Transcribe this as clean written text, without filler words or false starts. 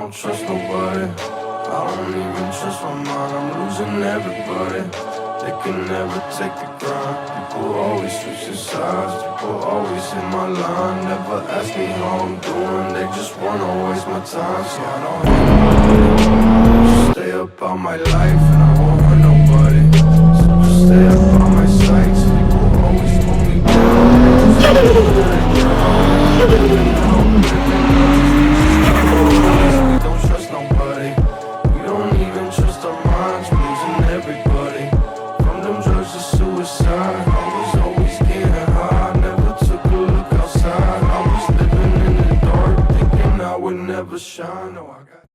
don't trust nobody. I don't even trust my mind, I'm losing everybody. They can never take the grind. People always switching sides, people always in my line. Never ask me how I'm doing, they just wanna waste my time. So I don't hate nobody, just stay up all my life and I won't hurt nobody. So just stay up on my sights, people always pull me down. We don't trust nobody, we don't even trust our minds, we're losing everybody. From them drugs to suicide, I was always getting high, never took a look outside. I was living in the dark, thinking I would never shine. No, I got